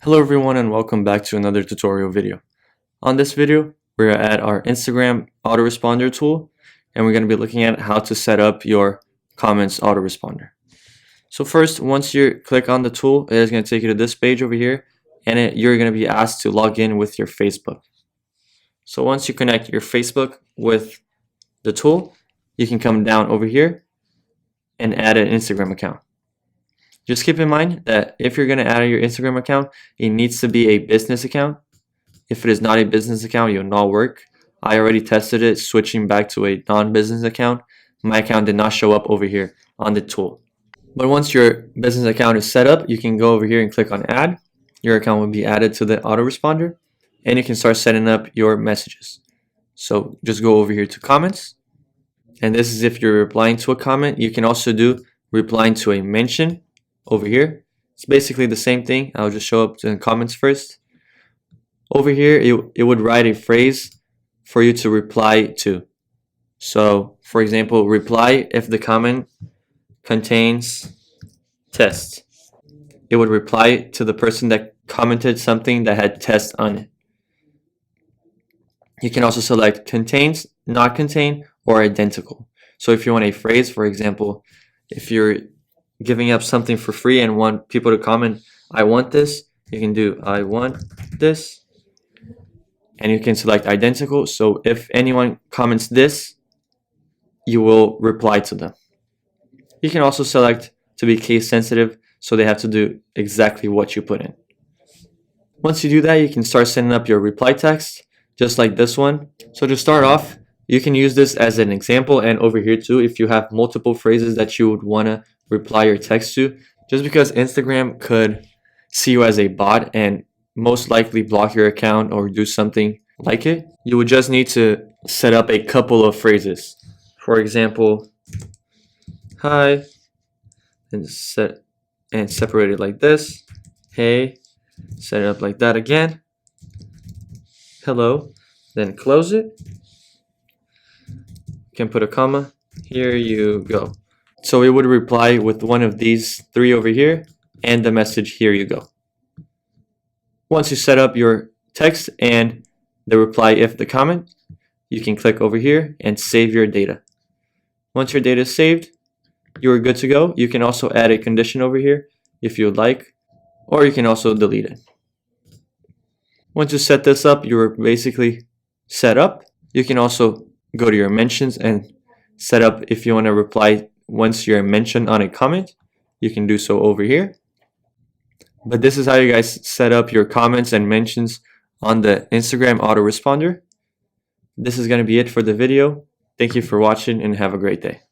Hello everyone and welcome back to another tutorial video. On this video, we're at our Instagram autoresponder tool and we're going to be looking at how to set up your comments autoresponder. So first, once you click on the tool, it is going to take you to this page over here and you're going to be asked to log in with your Facebook. So once you connect your Facebook with the tool, you can come down over here and add an Instagram account. Just keep in mind that if you're going to add your Instagram account, it needs to be a business account. If it is not a business account, it will not work. I already tested it switching back to a non-business account. My account did not show up over here on the tool. But once your business account is set up, you can go over here and click on add. Your account will be added to the autoresponder and you can start setting up your messages. So just go over here to comments. And this is if you're replying to a comment. You can also do replying to a mention. Over here, it's basically the same thing. I'll just show up to the comments first. Over here, it would write a phrase for you to reply to. So, for example, reply if the comment contains test. It would reply to the person that commented something that had test on it. You can also select contains, not contain, or identical. So if you want a phrase, for example, if you're giving up something for free and want people to comment, I want this, you can do I want this, and you can select identical. So if anyone comments this, you will reply to them. You can also select to be case sensitive, so they have to do exactly what you put in. Once you do that, you can start setting up your reply text just like this one. So to start off, you can use this as an example, and over here too, if you have multiple phrases that you would want to reply your text to, just because Instagram could see you as a bot and most likely block your account or do something like it, you would just need to set up a couple of phrases. For example, hi, and separate it like this. Hey, set it up like that again. Hello, then close it. You can put a comma. Here you go. So it would reply with one of these three over here and the message, here you go. Once you set up your text and the reply if the comment, you can click over here and save your data. Once your data is saved, you're good to go. You can also add a condition over here if you would like, or you can also delete it. Once you set this up, you're basically set up. You can also go to your mentions and set up if you want to reply once you're mentioned on a comment. You can do so over here. But this is how you guys set up your comments and mentions on the Instagram autoresponder. This is going to be it for the video. Thank you for watching and have a great day.